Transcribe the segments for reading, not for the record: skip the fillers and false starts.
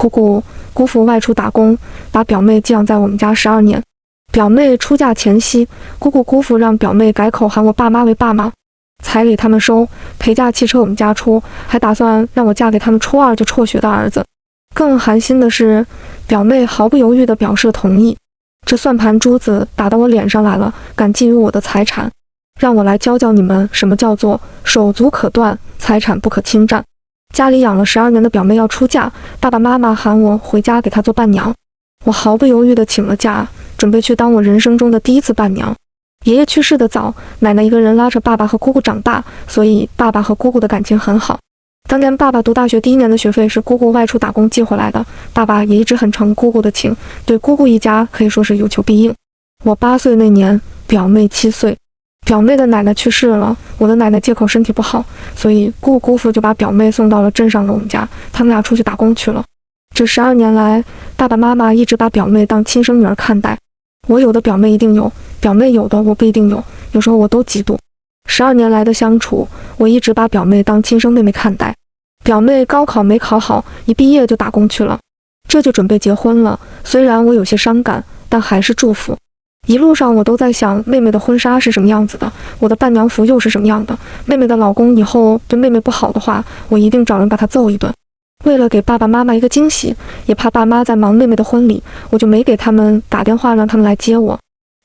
姑父外出打工，把表妹寄养在我们家12年。表妹出嫁前夕，姑父让表妹改口喊我爸妈为爸妈，彩礼他们收，陪嫁汽车我们家出，还打算让我嫁给他们初2就辍学的儿子。更寒心的是，表妹毫不犹豫地表示同意。这算盘珠子打到我脸上来了，敢觊觎我的财产，让我来教你们什么叫做手足可断，财产不可侵占。家里养了12年的表妹要出嫁，爸爸妈妈喊我回家给她做伴娘，我毫不犹豫地请了假，准备去当我人生中的第一次伴娘。爷爷去世的早，奶奶一个人拉扯爸爸和姑姑长大，所以爸爸和姑姑的感情很好。当年爸爸读大学第1年的学费是姑姑外出打工寄回来的，爸爸也一直很承姑姑的情，对姑姑一家可以说是有求必应。我8岁那年，表妹7岁，表妹的奶奶去世了，我的奶奶借口身体不好，所以姑父就把表妹送到了镇上的我们家，他们俩出去打工去了。这12年来，爸爸妈妈一直把表妹当亲生女儿看待，我有的表妹一定有，表妹有的我不一定有，有时候我都嫉妒。12年来的相处，我一直把表妹当亲生妹妹看待。表妹高考没考好，一毕业就打工去了，这就准备结婚了。虽然我有些伤感，但还是祝福。一路上我都在想，妹妹的婚纱是什么样子的，我的伴娘服又是什么样的。妹妹的老公以后对妹妹不好的话，我一定找人把他揍一顿。为了给爸爸妈妈一个惊喜，也怕爸妈在忙妹妹的婚礼，我就没给他们打电话让他们来接我。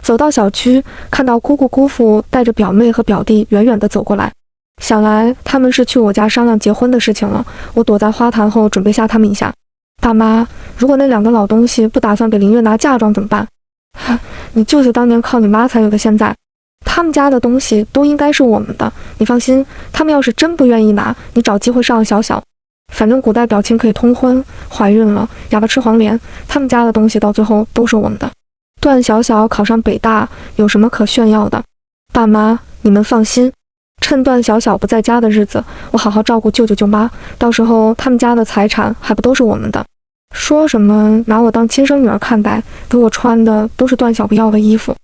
走到小区，看到姑父带着表妹和表弟远远地走过来，想来他们是去我家商量结婚的事情了。我躲在花坛后准备吓他们一下。爸妈，如果那2个老东西不打算给林月拿嫁妆怎么办？你就是当年靠你妈才有的现在，他们家的东西都应该是我们的，你放心，他们要是真不愿意拿，你找机会上小小。反正古代表亲可以通婚，怀孕了哑巴吃黄连，他们家的东西到最后都是我们的。段小小考上北大，有什么可炫耀的？爸妈，你们放心，趁段小小不在家的日子，我好好照顾舅舅舅妈，到时候他们家的财产还不都是我们的？说什么拿我当亲生女儿看待，给我穿的都是段小不要的衣服，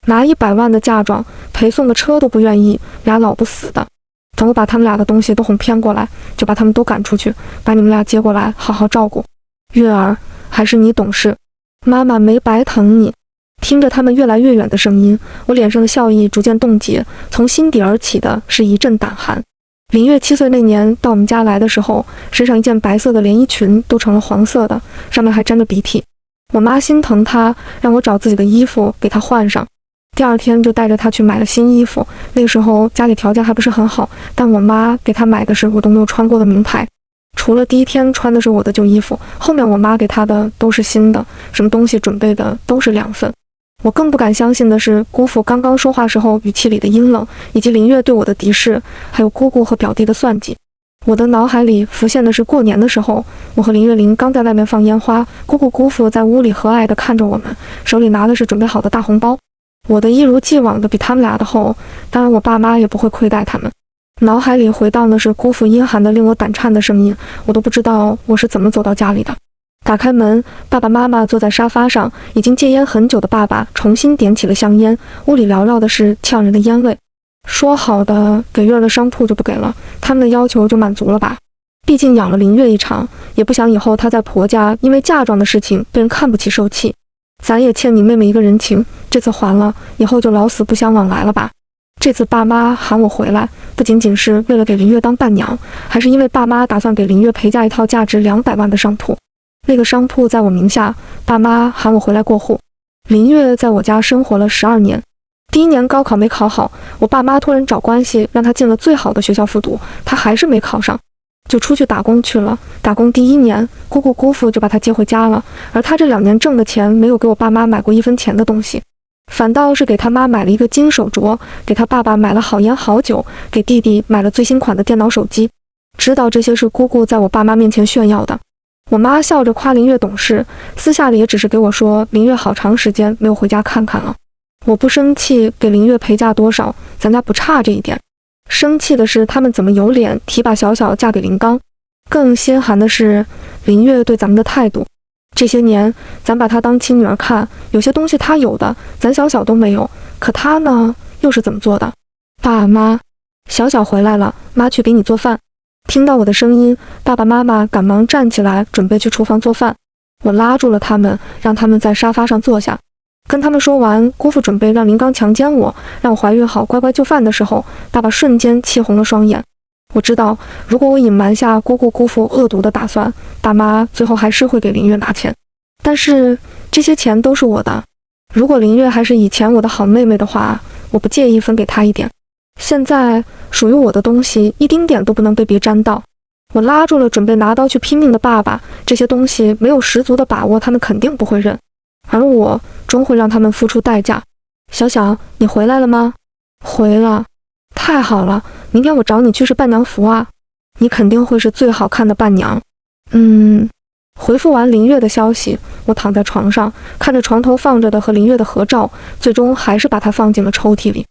拿100万的嫁妆，陪送的车都不愿意，俩老不死的。等我把他们俩的东西都哄骗过来，就把他们都赶出去，把你们俩接过来好好照顾。月儿，还是你懂事，妈妈没白疼你。听着他们越来越远的声音，我脸上的笑意逐渐冻结，从心底而起的是一阵胆寒。林月7岁那年到我们家来的时候，身上一件白色的连衣裙都成了黄色的，上面还沾着鼻涕。我妈心疼她，让我找自己的衣服给她换上。第2天就带着她去买了新衣服。那个时候家里条件还不是很好，但我妈给她买的是我都没有穿过的名牌。除了第1天穿的是我的旧衣服，后面我妈给她的都是新的，什么东西准备的都是2份。我更不敢相信的是，姑父刚刚说话时候语气里的阴冷，以及林月对我的敌视，还有姑姑和表弟的算计。我的脑海里浮现的是过年的时候，我和林月玲刚在外面放烟花，姑父在屋里和蔼地看着我们，手里拿的是准备好的大红包。我的一如既往的比他们俩的厚，当然我爸妈也不会亏待他们。脑海里回荡的是姑父阴寒的令我胆颤的声音，我都不知道我是怎么走到家里的。打开门，爸爸妈妈坐在沙发上，已经戒烟很久的爸爸重新点起了香烟，屋里缭绕的是呛人的烟味。说好的给月儿的商铺就不给了，他们的要求就满足了吧？毕竟养了林月一场，也不想以后她在婆家因为嫁妆的事情被人看不起受气。咱也欠你妹妹一个人情，这次还了，以后就老死不相往来了吧？这次爸妈喊我回来，不仅仅是为了给林月当伴娘，还是因为爸妈打算给林月陪嫁一套价值200万的商铺。那个商铺在我名下，爸妈喊我回来过户。林月在我家生活了12年，第1年高考没考好，我爸妈托人找关系让他进了最好的学校复读，他还是没考上，就出去打工去了。打工第1年，姑父就把他接回家了，而他这2年挣的钱没有给我爸妈买过1分钱的东西，反倒是给他妈买了一个金手镯，给他爸爸买了好烟好酒，给弟弟买了最新款的电脑手机。知道这些是姑在我爸妈面前炫耀的。我妈笑着夸林月懂事，私下里也只是给我说林月好长时间没有回家看看了。我不生气给林月陪嫁多少，咱家不差这一点。生气的是他们怎么有脸提把小小嫁给林刚，更心寒的是林月对咱们的态度。这些年咱把她当亲女儿看，有些东西她有的咱小小都没有，可她呢又是怎么做的？爸妈，小小回来了，妈去给你做饭。听到我的声音，爸爸妈妈赶忙站起来，准备去厨房做饭。我拉住了他们，让他们在沙发上坐下。跟他们说完姑父准备让林刚强奸我，让我怀孕好乖乖就范的时候，爸爸瞬间气红了双眼。我知道，如果我隐瞒下姑父恶毒的打算，爸妈最后还是会给林月拿钱。但是这些钱都是我的，如果林月还是以前我的好妹妹的话，我不介意分给她一点。现在属于我的东西一丁点都不能被别沾到。我拉住了准备拿刀去拼命的爸爸，这些东西没有十足的把握，他们肯定不会认，而我终会让他们付出代价。小小，你回来了吗？回了，太好了，明天我找你去试伴娘服啊，你肯定会是最好看的伴娘。回复完林月的消息，我躺在床上，看着床头放着的和林月的合照，最终还是把它放进了抽屉里。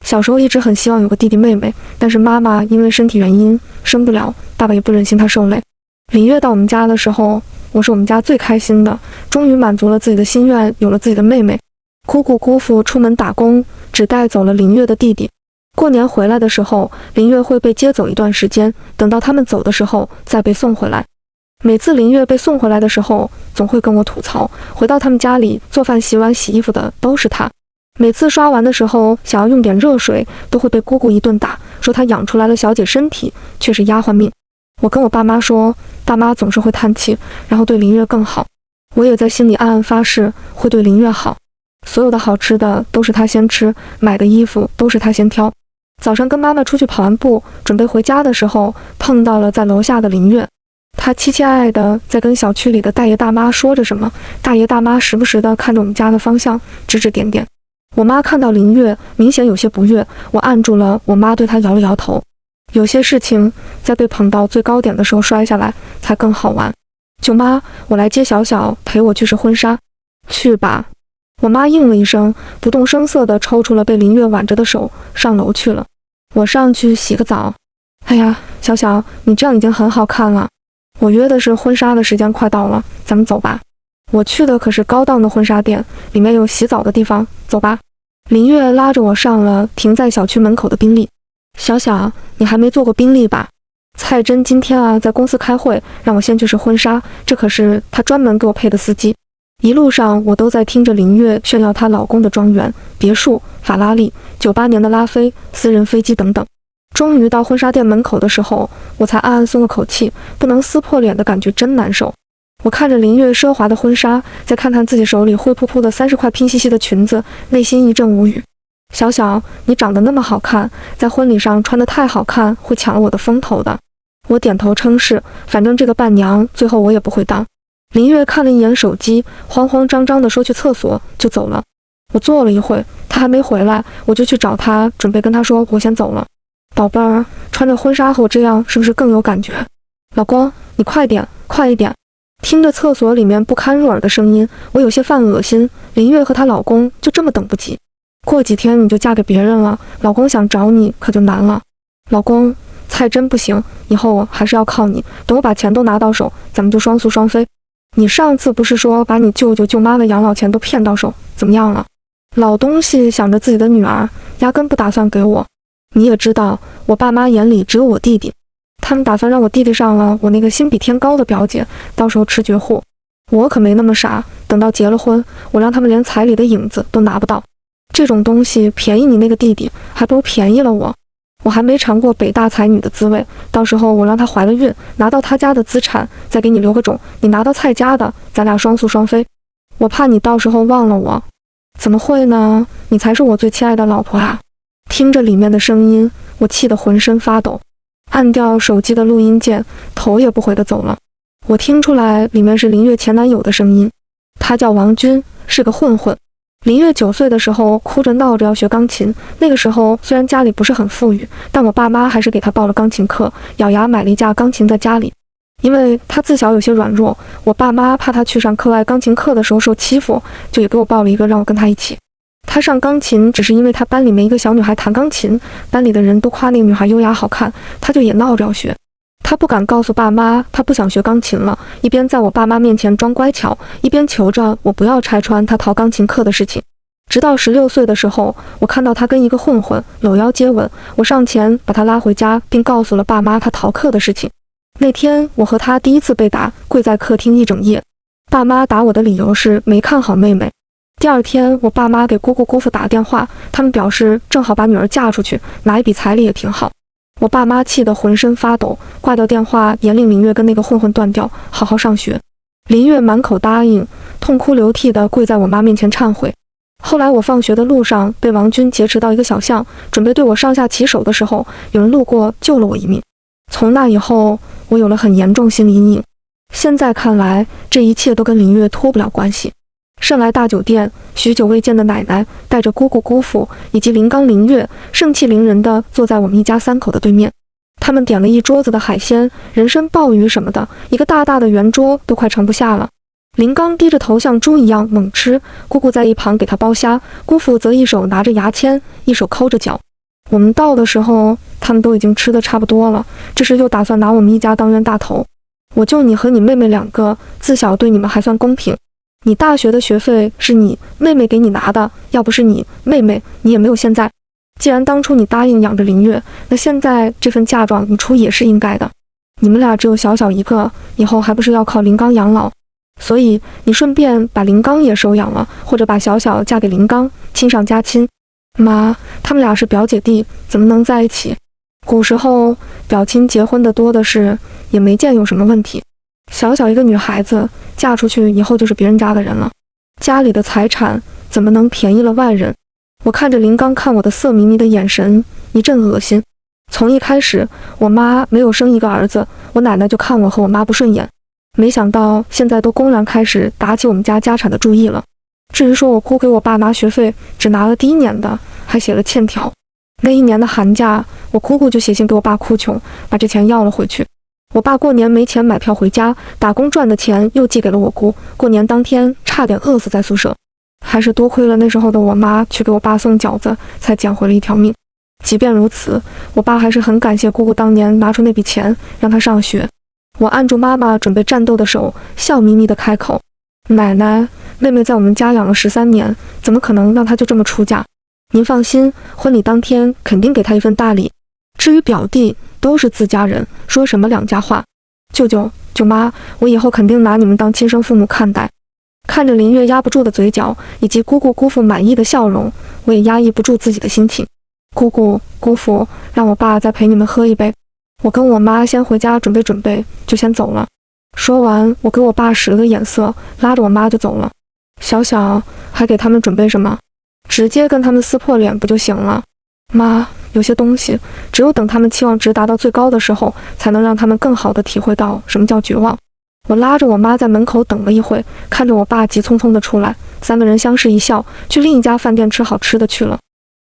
小时候一直很希望有个弟弟妹妹，但是妈妈因为身体原因生不了，爸爸也不忍心她受累。林月到我们家的时候，我是我们家最开心的，终于满足了自己的心愿，有了自己的妹妹。姑父出门打工，只带走了林月的弟弟。过年回来的时候，林月会被接走一段时间，等到他们走的时候再被送回来。每次林月被送回来的时候，总会跟我吐槽，回到他们家里做饭洗碗洗衣服的都是他。每次刷完的时候想要用点热水，都会被姑姑一顿打，说她养出来了小姐身体，却是丫鬟命。我跟我爸妈说，爸妈总是会叹气，然后对林月更好。我也在心里暗暗发誓，会对林月好。所有的好吃的都是她先吃，买的衣服都是她先挑。早上跟妈妈出去跑完步，准备回家的时候，碰到了在楼下的林月。她期期爱爱的在跟小区里的大爷大妈说着什么，大爷大妈时不时的看着我们家的方向，指指点点。我妈看到林月，明显有些不悦，我按住了我妈，对她摇了摇头。有些事情在被捧到最高点的时候摔下来，才更好玩。舅妈，我来接小小，陪我去试婚纱。去吧。我妈应了一声，不动声色地抽出了被林月挽着的手，上楼去了。我上去洗个澡。哎呀，小小，你这样已经很好看了。我约的是婚纱的时间快到了，咱们走吧。我去的可是高档的婚纱店，里面有洗澡的地方，走吧。林月拉着我上了停在小区门口的宾利。小小，你还没坐过宾利吧？蔡真今天在公司开会，让我先去试婚纱，这可是她专门给我配的司机。一路上我都在听着林月炫耀她老公的庄园、别墅、法拉利、98年的拉菲、私人飞机等等。终于到婚纱店门口的时候，我才暗暗松了口气，不能撕破脸的感觉真难受。我看着林月奢华的婚纱，再看看自己手里灰扑扑的30块拼夕夕的裙子，内心一阵无语。小小，你长得那么好看，在婚礼上穿得太好看，会抢了我的风头的。我点头称是，反正这个伴娘最后我也不会当。林月看了一眼手机，慌慌张张地说去厕所就走了。我坐了一会，她还没回来，我就去找她，准备跟她说我先走了。宝贝儿，穿着婚纱和我这样是不是更有感觉？老公，你快点，快一点。听着厕所里面不堪入耳的声音，我有些犯恶心。林月和她老公就这么等不及，过几天你就嫁给别人了，老公想找你可就难了。老公，菜真不行，以后我还是要靠你，等我把钱都拿到手，咱们就双宿双飞。你上次不是说把你舅舅舅妈的养老钱都骗到手，怎么样了？老东西想着自己的女儿，压根不打算给我。你也知道，我爸妈眼里只有我弟弟，他们打算让我弟弟上了我那个心比天高的表姐，到时候吃绝户。我可没那么傻，等到结了婚，我让他们连彩礼的影子都拿不到。这种东西便宜你那个弟弟，还不如便宜了我。我还没尝过北大才女的滋味，到时候我让她怀了孕，拿到她家的资产，再给你留个种，你拿到蔡家的，咱俩双宿双飞。我怕你到时候忘了我。怎么会呢？你才是我最亲爱的老婆啊！听着里面的声音，我气得浑身发抖，按掉手机的录音键，头也不回地走了。我听出来里面是林月前男友的声音，他叫王军，是个混混。林月9岁的时候哭着闹着要学钢琴，那个时候虽然家里不是很富裕，但我爸妈还是给他报了钢琴课，咬牙买了一架钢琴在家里。因为他自小有些软弱，我爸妈怕他去上课外钢琴课的时候受欺负，就也给我报了一个让我跟他一起。他上钢琴只是因为他班里面一个小女孩弹钢琴，班里的人都夸那个女孩优雅好看，他就也闹着要学。他不敢告诉爸妈他不想学钢琴了，一边在我爸妈面前装乖巧，一边求着我不要拆穿他逃钢琴课的事情。直到16岁的时候，我看到他跟一个混混搂腰接吻，我上前把他拉回家，并告诉了爸妈他逃课的事情。那天我和他第一次被打，跪在客厅一整夜。爸妈打我的理由是没看好妹妹。第二天，我爸妈给姑姑姑父打电话，他们表示正好把女儿嫁出去，拿一笔彩礼也挺好。我爸妈气得浑身发抖，挂掉电话，严令林月跟那个混混断掉，好好上学。林月满口答应，痛哭流涕地跪在我妈面前忏悔。后来我放学的路上被王军劫持到一个小巷，准备对我上下其手的时候，有人路过救了我一命。从那以后，我有了很严重心理阴影。现在看来，这一切都跟林月脱不了关系。盛来大酒店，许久未见的奶奶带着姑姑姑父以及林刚林月盛气凌人地坐在我们一家3口的对面。他们点了一桌子的海鲜、人参、鲍鱼什么的，一个大大的圆桌都快盛不下了。林刚低着头像猪一样猛吃，姑姑在一旁给他剥虾，姑父则一手拿着牙签，一手抠着脚。我们到的时候，他们都已经吃得差不多了，这时又打算拿我们一家当冤大头。我就你和你妹妹2个，自小对你们还算公平。你大学的学费是你妹妹给你拿的，要不是你妹妹，你也没有现在。既然当初你答应养着林月，那现在这份嫁妆你出也是应该的。你们俩只有小小一个，以后还不是要靠林刚养老？所以你顺便把林刚也收养了，或者把小小嫁给林刚，亲上加亲。妈，他们俩是表姐弟，怎么能在一起？古时候表亲结婚的多的是，也没见有什么问题。小小一个女孩子嫁出去以后就是别人家的人了，家里的财产怎么能便宜了外人？我看着林刚看我的色迷迷的眼神，一阵恶心。从一开始我妈没有生一个儿子，我奶奶就看我和我妈不顺眼，没想到现在都公然开始打起我们家家产的主意了。至于说我姑给我爸拿学费只拿了第1年的，还写了欠条。那1年的寒假，我姑姑就写信给我爸哭穷，把这钱要了回去。我爸过年没钱买票回家，打工赚的钱又寄给了我姑，过年当天差点饿死在宿舍。还是多亏了那时候的我妈去给我爸送饺子，才捡回了一条命。即便如此，我爸还是很感谢姑姑当年拿出那笔钱让他上学。我按住妈妈准备战斗的手，笑眯眯地开口：奶奶，妹妹在我们家养了13年，怎么可能让她就这么出嫁？您放心，婚礼当天肯定给她一份大礼。至于表弟，都是自家人，说什么2家话。舅舅、舅妈，我以后肯定拿你们当亲生父母看待。看着林月压不住的嘴角，以及姑姑姑父满意的笑容，我也压抑不住自己的心情。姑姑姑父，让我爸再陪你们喝一杯。我跟我妈先回家准备准备，就先走了。说完，我给我爸使了个眼色，拉着我妈就走了。小小还给他们准备什么？直接跟他们撕破脸不就行了？妈，有些东西只有等他们期望值达到最高的时候，才能让他们更好地体会到什么叫绝望。我拉着我妈在门口等了一会，看着我爸急匆匆地出来，3个人相视一笑，去另一家饭店吃好吃的去了。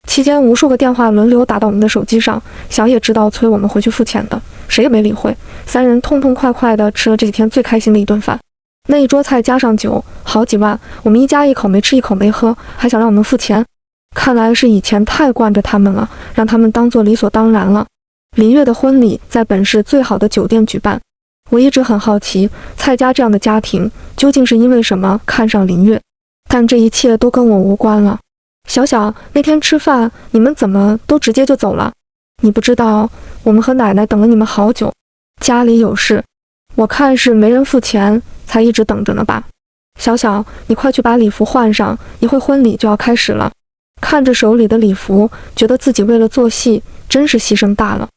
期间无数个电话轮流打到我们的手机上，想也知道催我们回去付钱的，谁也没理会。3人痛痛快快地吃了这几天最开心的一顿饭。那一桌菜加上酒，好几万，我们一家1口没吃1口没喝，还想让我们付钱。看来是以前太惯着他们了，让他们当作理所当然了。林月的婚礼在本市最好的酒店举办，我一直很好奇，蔡家这样的家庭究竟是因为什么看上林月，但这一切都跟我无关了。小小，那天吃饭你们怎么都直接就走了？你不知道，我们和奶奶等了你们好久，家里有事，我看是没人付钱，才一直等着呢吧。小小，你快去把礼服换上，一会婚礼就要开始了。看着手里的礼服，觉得自己为了做戏真是牺牲大了。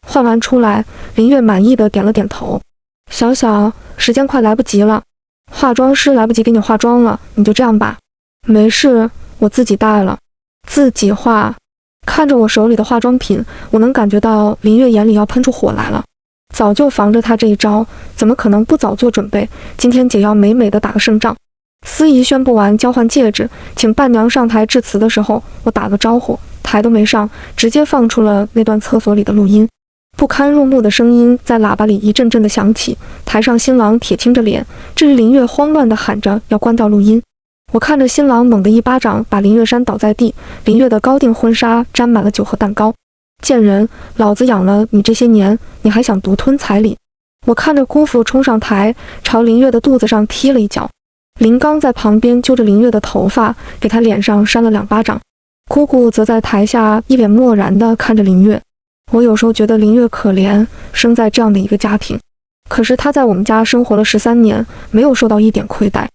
换完出来，林月满意的点了点头。小小，时间快来不及了，化妆师来不及给你化妆了，你就这样吧。没事，我自己带了，自己化。看着我手里的化妆品，我能感觉到林月眼里要喷出火来了。早就防着他这一招，怎么可能不早做准备？今天姐要美美的打个胜仗。司仪宣布完交换戒指，请伴娘上台致辞的时候，我打个招呼，台都没上，直接放出了那段厕所里的录音。不堪入目的声音在喇叭里一阵阵的响起，台上新郎铁青着脸，至于林月慌乱地喊着要关掉录音。我看着新郎猛地一巴掌把林月扇倒在地，林月的高定婚纱沾满了酒和蛋糕。贱人，老子养了你这些年，你还想独吞彩礼？我看着姑父冲上台，朝林月的肚子上踢了一脚。林刚在旁边揪着林月的头发，给她脸上扇了2巴掌。姑姑则在台下一脸漠然地看着林月。我有时候觉得林月可怜，生在这样的一个家庭，可是她在我们家生活了13年，没有受到一点亏待，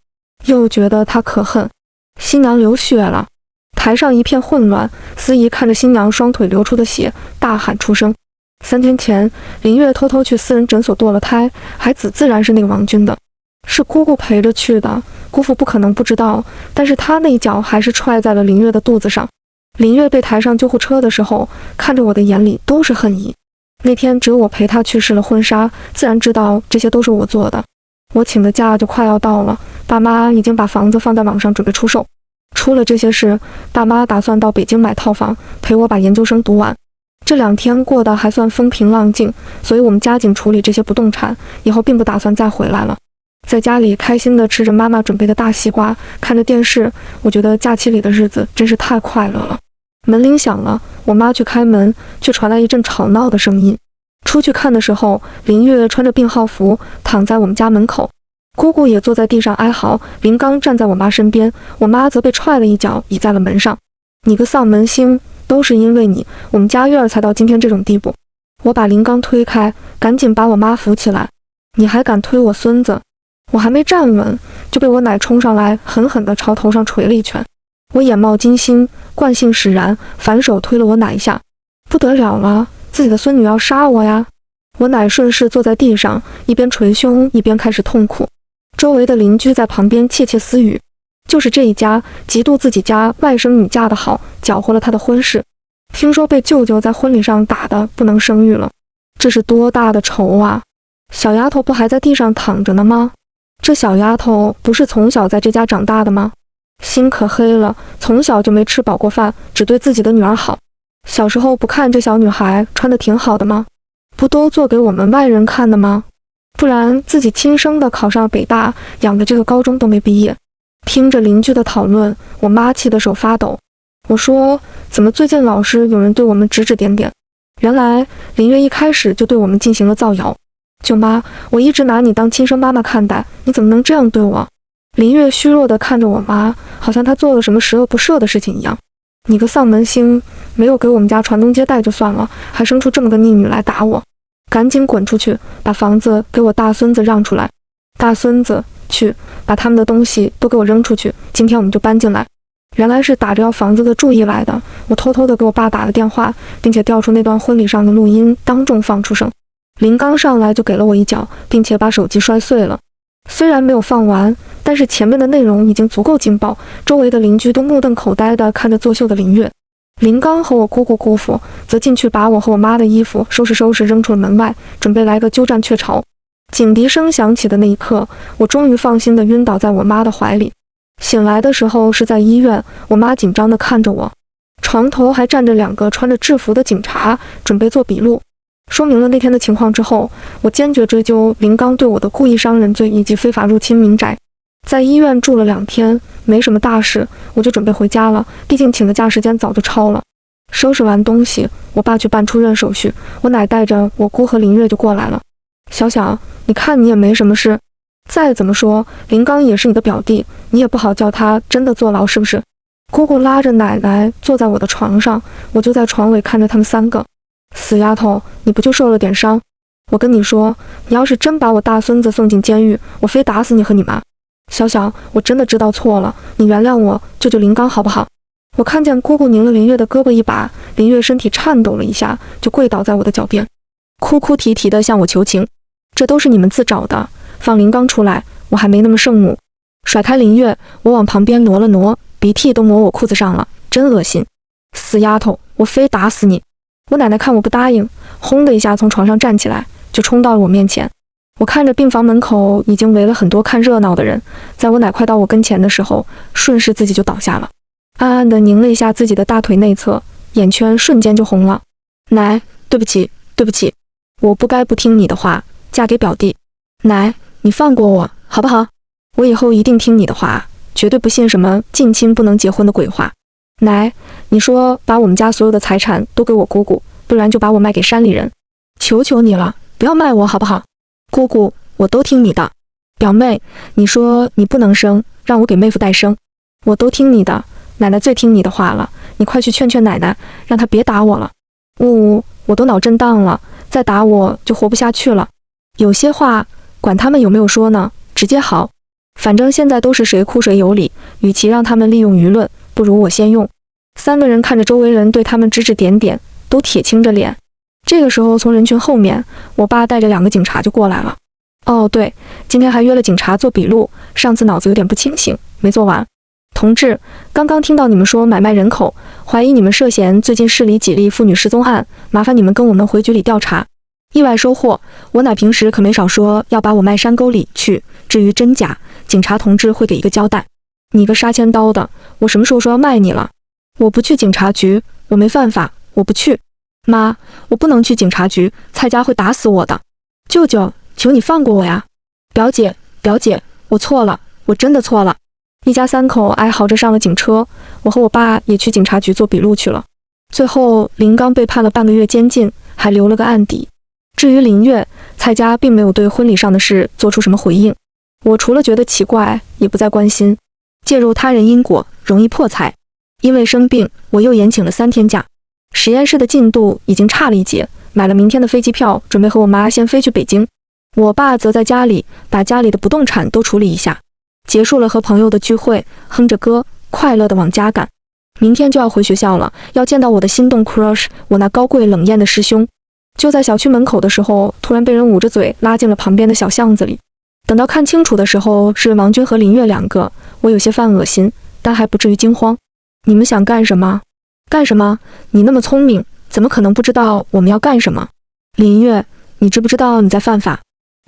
又觉得她可恨。新娘流血了，台上一片混乱，司仪看着新娘双腿流出的血，大喊出声。3天前，林月偷偷去私人诊所堕了胎，孩子自然是那个王军的，是姑姑陪着去的，姑父不可能不知道，但是他那一脚还是踹在了林月的肚子上。林月被抬上救护车的时候，看着我的眼里都是恨意。那天只有我陪她去试了婚纱，自然知道这些都是我做的。我请的假就快要到了，爸妈已经把房子放在网上准备出售。出了这些事，爸妈打算到北京买套房，陪我把研究生读完。这2天过得还算风平浪静，所以我们加紧处理这些不动产，以后并不打算再回来了。在家里开心地吃着妈妈准备的大西瓜，看着电视，我觉得假期里的日子真是太快乐了。门铃响了，我妈去开门，却传来一阵吵闹的声音。出去看的时候，林月穿着病号服躺在我们家门口，姑姑也坐在地上哀嚎，林刚站在我妈身边，我妈则被踹了一脚倚在了门上。你个丧门星，都是因为你，我们家院才到今天这种地步。我把林刚推开，赶紧把我妈扶起来。你还敢推我孙子？我还没站稳，就被我奶冲上来，狠狠地朝头上捶了一拳。我眼冒金星，惯性使然，反手推了我奶一下。不得了了，自己的孙女要杀我呀！我奶顺势坐在地上，一边捶胸一边开始痛哭。周围的邻居在旁边窃窃私语，就是这一家嫉妒自己家外甥女嫁得好，搅和了她的婚事。听说被舅舅在婚礼上打得不能生育了，这是多大的仇啊！小丫头不还在地上躺着呢吗？这小丫头不是从小在这家长大的吗？心可黑了，从小就没吃饱过饭，只对自己的女儿好。小时候不看这小女孩穿得挺好的吗？不都做给我们外人看的吗？不然自己亲生的考上北大，养的这个高中都没毕业。听着邻居的讨论，我妈气得手发抖。我说，怎么最近老是有人对我们指指点点？原来林月一开始就对我们进行了造谣。舅妈，我一直拿你当亲生妈妈看待，你怎么能这样对我？林月虚弱地看着我妈，好像她做了什么十恶不赦的事情一样。你个丧门星，没有给我们家传宗接代就算了，还生出这么个逆女来打我，赶紧滚出去，把房子给我大孙子让出来。大孙子，去把他们的东西都给我扔出去，今天我们就搬进来。原来是打着要房子的注意来的，我偷偷地给我爸打了电话，并且调出那段婚礼上的录音，当众放出声。林刚上来就给了我一脚，并且把手机摔碎了。虽然没有放完，但是前面的内容已经足够劲爆，周围的邻居都目瞪口呆地看着作秀的林月。林刚和我姑姑姑父则进去把我和我妈的衣服收拾收拾扔出了门外，准备来个鸠占鹊巢。警笛声响起的那一刻，我终于放心地晕倒在我妈的怀里。醒来的时候是在医院，我妈紧张地看着我，床头还站着2个穿着制服的警察，准备做笔录。说明了那天的情况之后，我坚决追究林刚对我的故意伤人罪以及非法入侵民宅。在医院住了2天，没什么大事，我就准备回家了，毕竟请的假时间早就超了。收拾完东西，我爸去办出院手续，我奶带着我姑和林月就过来了。小小，你看你也没什么事，再怎么说林刚也是你的表弟，你也不好叫他真的坐牢，是不是？姑姑拉着奶奶坐在我的床上，我就在床尾看着他们3个。死丫头，你不就受了点伤？我跟你说，你要是真把我大孙子送进监狱，我非打死你和你妈。小小，我真的知道错了，你原谅我，救救林刚好不好？我看见姑姑拧了林月的胳膊一把，林月身体颤抖了一下，就跪倒在我的脚边，哭哭啼啼地向我求情。这都是你们自找的，放林刚出来，我还没那么圣母。甩开林月，我往旁边挪了挪，鼻涕都抹我裤子上了，真恶心。死丫头，我非打死你！我奶奶看我不答应，轰的一下从床上站起来，就冲到了我面前。我看着病房门口已经围了很多看热闹的人，在我奶快到我跟前的时候，顺势自己就倒下了，暗暗地拧了一下自己的大腿内侧，眼圈瞬间就红了。奶，对不起，对不起，我不该不听你的话，嫁给表弟。奶，你放过我，好不好？我以后一定听你的话，绝对不信什么近亲不能结婚的鬼话。奶，你说把我们家所有的财产都给我姑姑，不然就把我卖给山里人。求求你了，不要卖我好不好？姑姑，我都听你的。表妹，你说你不能生，让我给妹夫代生，我都听你的，奶奶最听你的话了，你快去劝劝奶奶，让她别打我了。呜呜，我都脑震荡了，再打我就活不下去了。有些话管他们有没有说呢，直接好，反正现在都是谁哭谁有理，与其让他们利用舆论，不如我先用。三个人看着周围人对他们指指点点，都铁青着脸。这个时候从人群后面，我爸带着2个警察就过来了。哦对，今天还约了警察做笔录，上次脑子有点不清醒，没做完。同志，刚刚听到你们说买卖人口，怀疑你们涉嫌最近市里几例妇女失踪案，麻烦你们跟我们回局里调查。意外收获，我奶平时可没少说要把我卖山沟里去，至于真假，警察同志会给一个交代。你个杀千刀的，我什么时候说要卖你了？我不去警察局，我没犯法，我不去。妈，我不能去警察局，蔡家会打死我的。舅舅，求你放过我呀！表姐，表姐，我错了，我真的错了。一家3口哀嚎着上了警车，我和我爸也去警察局做笔录去了。最后林刚被判了半个月监禁，还留了个案底。至于林月，蔡家并没有对婚礼上的事做出什么回应。我除了觉得奇怪，也不再关心。介入他人因果，容易破财。因为生病，我又延请了3天假。实验室的进度已经差了一截，买了明天的飞机票，准备和我妈先飞去北京。我爸则在家里把家里的不动产都处理一下。结束了和朋友的聚会，哼着歌，快乐地往家赶。明天就要回学校了，要见到我的心动 crush， 我那高贵冷艳的师兄。就在小区门口的时候，突然被人捂着嘴拉进了旁边的小巷子里。等到看清楚的时候，是王军和林月2个，我有些犯恶心，但还不至于惊慌。你们想干什么？干什么？你那么聪明，怎么可能不知道我们要干什么？林月，你知不知道你在犯法？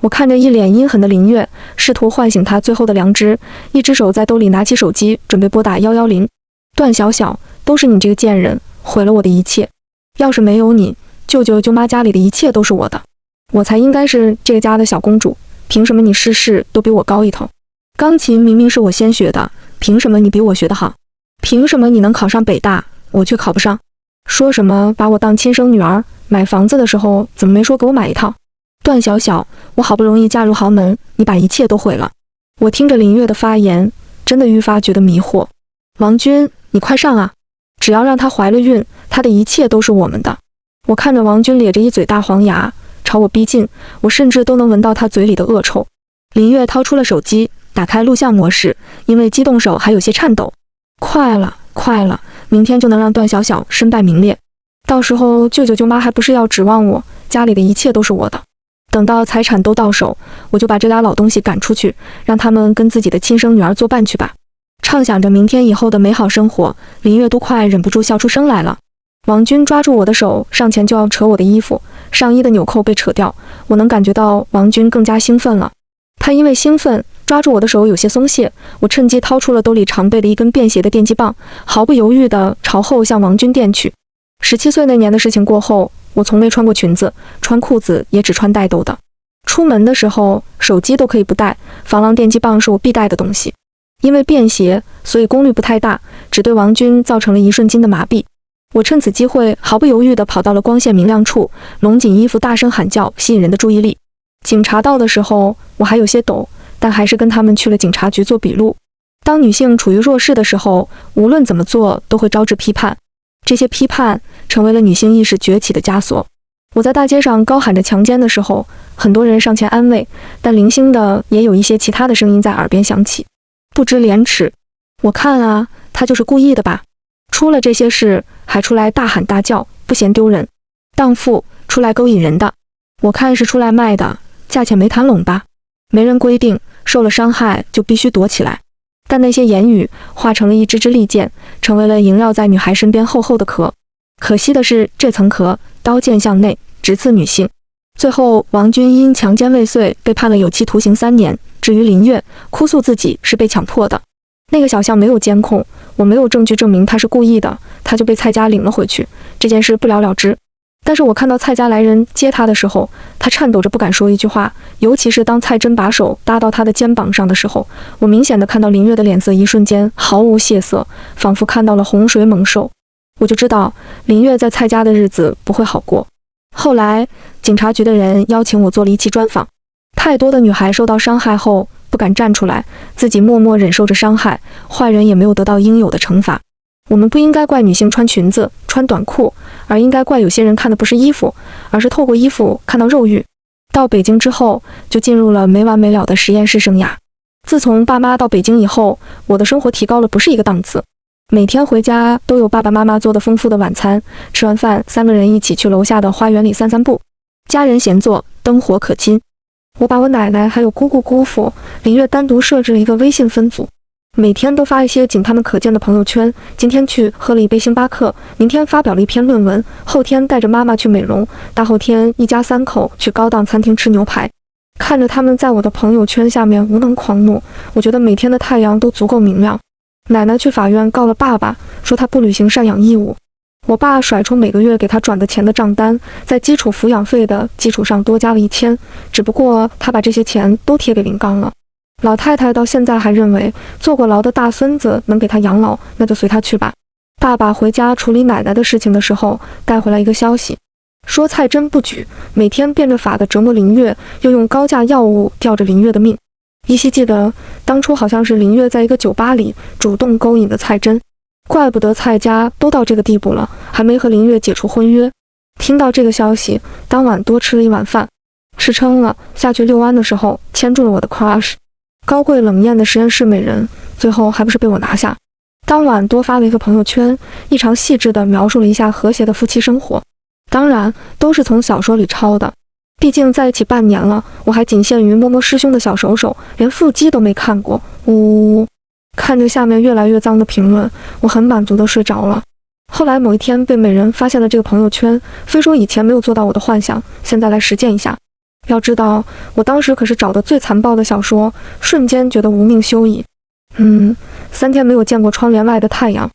我看着一脸阴狠的林月，试图唤醒他最后的良知，一只手在兜里拿起手机，准备拨打110。段小小，都是你这个贱人，毁了我的一切。要是没有你，舅舅舅妈家里的一切都是我的，我才应该是这个家的小公主。凭什么你事事都比我高一头？钢琴明明是我先学的，凭什么你比我学得好？凭什么你能考上北大，我却考不上？说什么把我当亲生女儿，买房子的时候怎么没说给我买一套？段小小，我好不容易嫁入豪门，你把一切都毁了。我听着林月的发言，真的愈发觉得迷惑。王军，你快上啊！只要让她怀了孕，她的一切都是我们的。我看着王军咧着一嘴大黄牙朝我逼近，我甚至都能闻到他嘴里的恶臭。林月掏出了手机，打开录像模式，因为激动手还有些颤抖。快了，快了，明天就能让段小小身败名裂。到时候舅舅舅妈还不是要指望我，家里的一切都是我的。等到财产都到手，我就把这俩老东西赶出去，让他们跟自己的亲生女儿作伴去吧。畅想着明天以后的美好生活，林月都快忍不住笑出声来了。王军抓住我的手，上前就要扯我的衣服，上衣的纽扣被扯掉，我能感觉到王军更加兴奋了。他因为兴奋，抓住我的手有些松懈，我趁机掏出了兜里常备的一根便携的电击棒，毫不犹豫地朝后向王军电去。17岁那年的事情过后，我从没穿过裙子，穿裤子也只穿带兜的。出门的时候，手机都可以不带，防狼电击棒是我必带的东西。因为便携，所以功率不太大，只对王军造成了一瞬间的麻痹。我趁此机会毫不犹豫地跑到了光线明亮处，拢紧衣服大声喊叫，吸引人的注意力。警察到的时候，我还有些抖，但还是跟他们去了警察局做笔录。当女性处于弱势的时候，无论怎么做都会招致批判，这些批判成为了女性意识崛起的枷锁。我在大街上高喊着强奸的时候，很多人上前安慰，但零星的也有一些其他的声音在耳边响起。不知廉耻，我看啊，他就是故意的吧？出了这些事还出来大喊大叫，不嫌丢人。荡妇出来勾引人的，我看是出来卖的，价钱没谈拢吧？没人规定受了伤害就必须躲起来，但那些言语化成了一支支利剑，成为了萦绕在女孩身边厚厚的壳。可惜的是，这层壳刀剑向内，直刺女性。最后王军因强奸未遂被判了有期徒刑3年。至于林月，哭诉自己是被强迫的。那个小巷没有监控，我没有证据证明他是故意的，他就被蔡家领了回去，这件事不了了之。但是我看到蔡家来人接他的时候，他颤抖着不敢说一句话，尤其是当蔡真把手搭到他的肩膀上的时候，我明显的看到林月的脸色一瞬间毫无血色，仿佛看到了洪水猛兽。我就知道林月在蔡家的日子不会好过。后来警察局的人邀请我做了一期专访，太多的女孩受到伤害后不敢站出来，自己默默忍受着伤害，坏人也没有得到应有的惩罚。我们不应该怪女性穿裙子、穿短裤，而应该怪有些人看的不是衣服，而是透过衣服看到肉欲。到北京之后，就进入了没完没了的实验室生涯。自从爸妈到北京以后，我的生活提高了不是一个档次。每天回家都有爸爸妈妈做的丰富的晚餐，吃完饭3个人一起去楼下的花园里散散步，家人闲坐，灯火可亲。我把我奶奶还有姑姑姑父林月单独设置了一个微信分组，每天都发一些仅他们可见的朋友圈。今天去喝了一杯星巴克，明天发表了一篇论文，后天带着妈妈去美容，大后天一家3口去高档餐厅吃牛排。看着他们在我的朋友圈下面无能狂怒，我觉得每天的太阳都足够明亮。奶奶去法院告了爸爸，说他不履行赡养义务。我爸甩出每个月给他转的钱的账单，在基础抚养费的基础上多加了1000，只不过他把这些钱都贴给林刚了。老太太到现在还认为坐过牢的大孙子能给他养老，那就随他去吧。爸爸回家处理奶奶的事情的时候，带回来一个消息，说蔡真不举，每天变着法的折磨林月，又用高价药物吊着林月的命。依稀记得当初好像是林月在一个酒吧里主动勾引的蔡真，怪不得蔡家都到这个地步了，还没和林月解除婚约。听到这个消息，当晚多吃了一碗饭，吃撑了，下去遛弯的时候牵住了我的 crush， 高贵冷艳的实验室美人，最后还不是被我拿下。当晚多发了一个朋友圈，异常细致地描述了一下和谐的夫妻生活，当然都是从小说里抄的。毕竟在一起半年了，我还仅限于摸摸师兄的小手手，连腹肌都没看过。呜呜，看着下面越来越脏的评论，我很满足地睡着了。后来某一天被美人发现了这个朋友圈，非说以前没有做到我的幻想，现在来实践一下。要知道我当时可是找的最残暴的小说，瞬间觉得无命休矣。3天没有见过窗帘外的太阳，